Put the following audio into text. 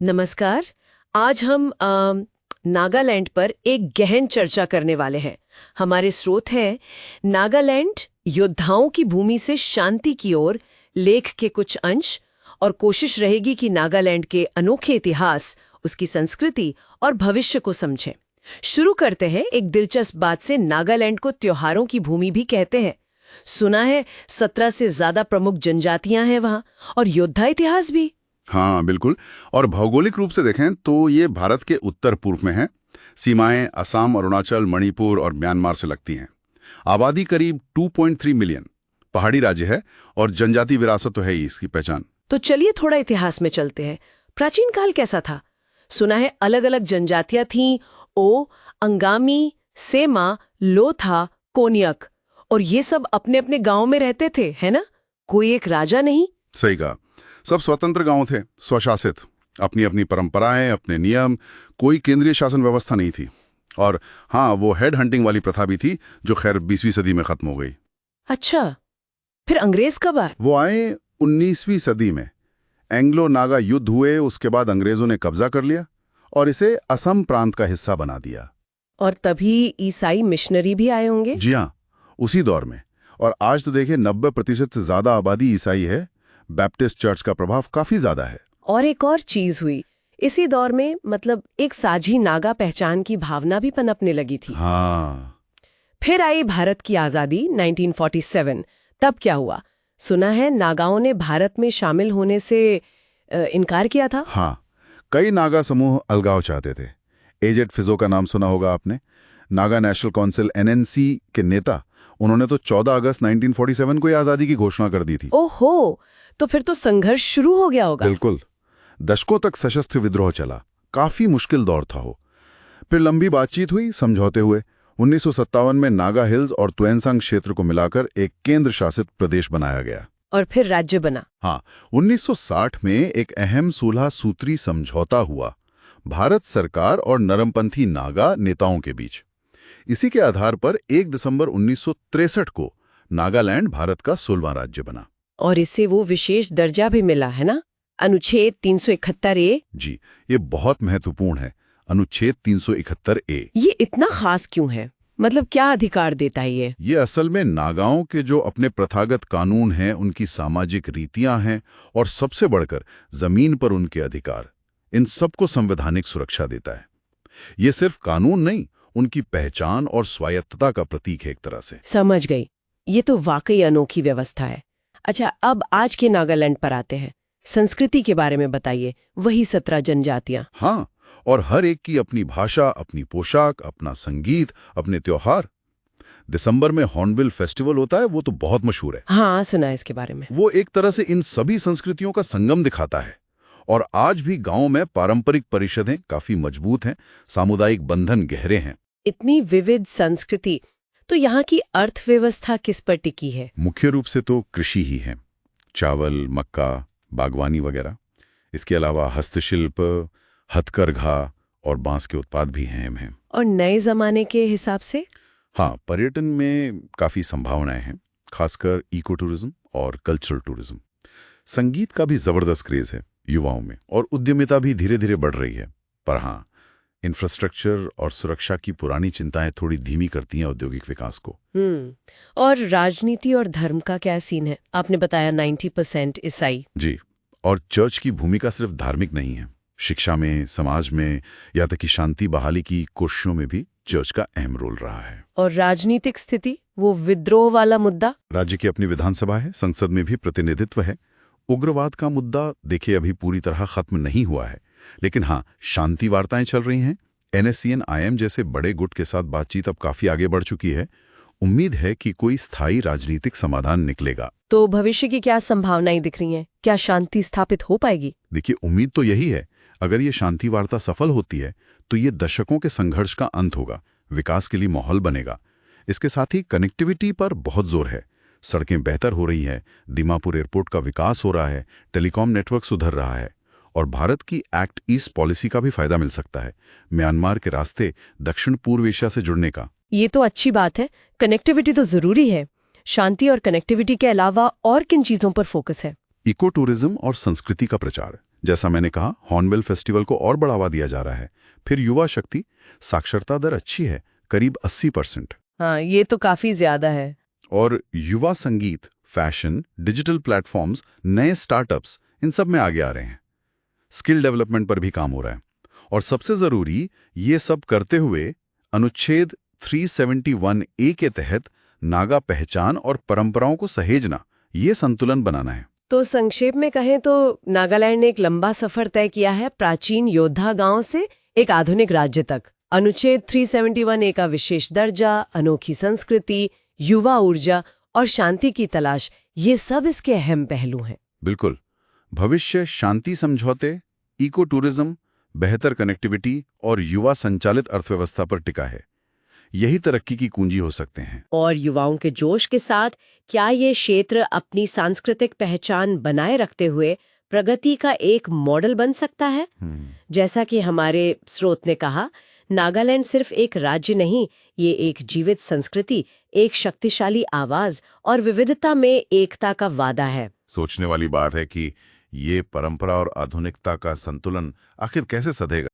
नमस्कार। आज हम नागालैंड पर एक गहन चर्चा करने वाले हैं। हमारे स्रोत हैं नागालैंड योद्धाओं की भूमि से शांति की ओर लेख के कुछ अंश, और कोशिश रहेगी कि नागालैंड के अनोखे इतिहास, उसकी संस्कृति और भविष्य को समझें। शुरू करते हैं एक दिलचस्प बात से। नागालैंड को त्योहारों की भूमि भी कहते हैं। सुना है 17 से ज्यादा प्रमुख जनजातियां हैं वहां, और योद्धा इतिहास भी। हाँ बिल्कुल। और भौगोलिक रूप से देखें तो ये भारत के उत्तर पूर्व में है। सीमाएं असम, अरुणाचल, मणिपुर और म्यांमार से लगती हैं। आबादी करीब 2.3 मिलियन। पहाड़ी राज्य है और जनजाति विरासत तो है ही इसकी पहचान। तो चलिए थोड़ा इतिहास में चलते हैं। प्राचीन काल कैसा था? सुना है अलग अलग जनजातियां थीं। अंगामी, सेमा, लोथा, कोनियक, और ये सब अपने अपने गांव में रहते थे, है ना? कोई एक राजा नहीं। सही कहा। सब स्वतंत्र गांव थे, स्वशासित, अपनी अपनी परंपराएं, अपने नियम। कोई केंद्रीय शासन व्यवस्था नहीं थी। और हाँ, वो हेड हंटिंग वाली प्रथा भी थी, जो खैर 20वीं सदी में खत्म हो गई। अच्छा, फिर अंग्रेज कब आए? वो आए 19वीं सदी में। एंग्लो नागा युद्ध हुए, उसके बाद अंग्रेजों ने कब्जा कर लिया और इसे असम प्रांत का हिस्सा बना दिया। और तभी ईसाई मिशनरी भी आए होंगे। जी हाँ, उसी दौर में। और आज तो देखिए 90% से ज्यादा आबादी ईसाई है। बैप्टिस्ट चर्च का प्रभाव काफी ज्यादा है। और एक और चीज हुई इसी दौर में, मतलब एक साझी नागा पहचान की भावना भी पनपने लगी थी। हाँ। फिर आई भारत की आजादी 1947। तब क्या हुआ? सुना है नागाओं ने भारत में शामिल होने से इनकार किया था। हाँ, कई नागा समूह अलगाव चाहते थे। एजेड फिजो का नाम सुना होगा आपने। नागा नेशनल काउंसिल NNC के नेता। उन्होंने तो 14 अगस्त 1947 को ही आजादी की घोषणा कर दी थी। ओहो, तो फिर तो संघर्ष शुरू हो गया होगा। बिल्कुल। दशकों तक सशस्त्र विद्रोह चला। काफी मुश्किल दौर था वो। फिर लंबी बातचीत हुई, समझौते हुए। 1957 में नागा हिल्स और त्वेनसांग क्षेत्र को मिलाकर एक केंद्र शासित प्रदेश बनाया गया। और फिर राज्य बना। हाँ, 1960 में एक अहम 16 सूत्री समझौता हुआ, भारत सरकार और नरमपंथी नागा नेताओं के बीच। इसी के आधार पर 1 दिसंबर 1963 को नागालैंड भारत का 16वां राज्य बना। और इसे वो विशेष दर्जा भी मिला है ना, अनुच्छेद 371A। जी, ये बहुत महत्वपूर्ण है। अनुच्छेद 371A। ये इतना खास क्यों है? मतलब क्या अधिकार देता है ये? ये असल में नागाओं के जो अपने प्रथागत कानून हैं, उनकी सामाजिक रीतियां हैं, और सबसे बढ़कर जमीन पर उनके अधिकार, इन सबको संवैधानिक सुरक्षा देता है। ये सिर्फ कानून नहीं, उनकी पहचान और स्वायत्तता का प्रतीक है एक तरह से। समझ गई। ये तो वाकई अनोखी व्यवस्था है। अच्छा, अब आज के नागालैंड पर आते हैं। संस्कृति के बारे में बताइए। वही 17 जनजातियां। हाँ, और हर एक की अपनी भाषा, अपनी पोशाक, अपना संगीत, अपने त्योहार। दिसंबर में हॉर्नबिल फेस्टिवल होता है, वो तो बहुत मशहूर है। हाँ, सुना है इसके बारे में। वो एक तरह से इन सभी संस्कृतियों का संगम दिखाता है। और आज भी गांव में पारंपरिक परिषदें काफी मजबूत हैं, सामुदायिक बंधन गहरे हैं। इतनी विविध संस्कृति, तो यहाँ की अर्थव्यवस्था किस पर टिकी है? मुख्य रूप से तो कृषि ही है। चावल, मक्का, बागवानी वगैरह। इसके अलावा हस्तशिल्प, हथकरघा और बांस के उत्पाद भी अहम हैं। और नए जमाने के हिसाब से? हाँ, पर्यटन में काफी संभावनाएं हैं, खासकर इको टूरिज्म और कल्चरल टूरिज्म। संगीत का भी जबरदस्त क्रेज है युवाओं में, और उद्यमिता भी धीरे धीरे बढ़ रही है। पर हाँ, इंफ्रास्ट्रक्चर और सुरक्षा की पुरानी चिंताएं थोड़ी धीमी करती हैं औद्योगिक विकास को। और राजनीति और धर्म का क्या सीन है? आपने बताया 90% ईसाई। जी, और चर्च की भूमिका सिर्फ धार्मिक नहीं है। शिक्षा में, समाज में, या तक कि शांति बहाली की कोशिशों में भी चर्च का अहम रोल रहा है। और राजनीतिक स्थिति, वो विद्रोह वाला मुद्दा? राज्य की अपनी विधानसभा है, संसद में भी प्रतिनिधित्व है। उग्रवाद का मुद्दा देखिए अभी पूरी तरह खत्म नहीं हुआ है, लेकिन हाँ, शांति वार्ताएं चल रही हैं। NSCN-IM जैसे बड़े गुट के साथ बातचीत अब काफी आगे बढ़ चुकी है। उम्मीद है कि कोई स्थायी राजनीतिक समाधान निकलेगा। तो भविष्य की क्या संभावनाएं दिख रही हैं? क्या शांति स्थापित हो पाएगी? देखिए, उम्मीद तो यही है। अगर ये शांति वार्ता सफल होती है तो ये दशकों के संघर्ष का अंत होगा, विकास के लिए माहौल बनेगा। इसके साथ ही कनेक्टिविटी पर बहुत जोर है। सड़कें बेहतर हो रही हैं, दीमापुर एयरपोर्ट का विकास हो रहा है, टेलीकॉम नेटवर्क सुधर रहा है, और भारत की एक्ट ईस्ट पॉलिसी का भी फायदा मिल सकता है, म्यांमार के रास्ते दक्षिण पूर्व एशिया से जुड़ने का। ये तो अच्छी बात है। कनेक्टिविटी तो जरूरी है। शांति और कनेक्टिविटी के अलावा और किन चीजों पर फोकस है? इको टूरिज्म और संस्कृति का प्रचार, जैसा मैंने कहा, हॉर्नबिल फेस्टिवल को और बढ़ावा दिया जा रहा है। फिर युवा शक्ति, साक्षरता दर अच्छी है, करीब 80%। हाँ, ये तो काफी ज्यादा है। और युवा संगीत, फैशन, डिजिटल प्लेटफॉर्म्स, नए स्टार्टअप्स, इन सब में आगे आ रहे हैं। स्किल डेवलपमेंट पर भी काम हो रहा है। और सबसे जरूरी, ये सब करते हुए अनुच्छेद 371A के तहत नागा पहचान और परंपराओं को सहेजना, ये संतुलन बनाना है। तो संक्षेप में कहें तो नागालैंड ने एक लंबा सफर तय किया है, प्राचीन योद्धा गांव से एक आधुनिक राज्य तक। अनुच्छेद 371A का विशेष दर्जा, अनोखी संस्कृति, युवा ऊर्जा और शांति की तलाश, ये सब इसके अहम पहलू हैं। बिल्कुल। भविष्य शांति समझौते, इको टूरिज्म, बेहतर कनेक्टिविटी और युवा संचालित अर्थव्यवस्था पर टिका है। यही तरक्की की कुंजी हो सकते हैं। और युवाओं के जोश के साथ क्या ये क्षेत्र अपनी सांस्कृतिक पहचान बनाए रखते हुए प्रगति का एक मॉडल बन सकता है? जैसा कि हमारे स्रोत ने कहा, नागालैंड सिर्फ एक राज्य नहीं, ये एक जीवित संस्कृति, एक शक्तिशाली आवाज और विविधता में एकता का वादा है। सोचने वाली बात है कि ये परंपरा और आधुनिकता का संतुलन आखिर कैसे सधेगा।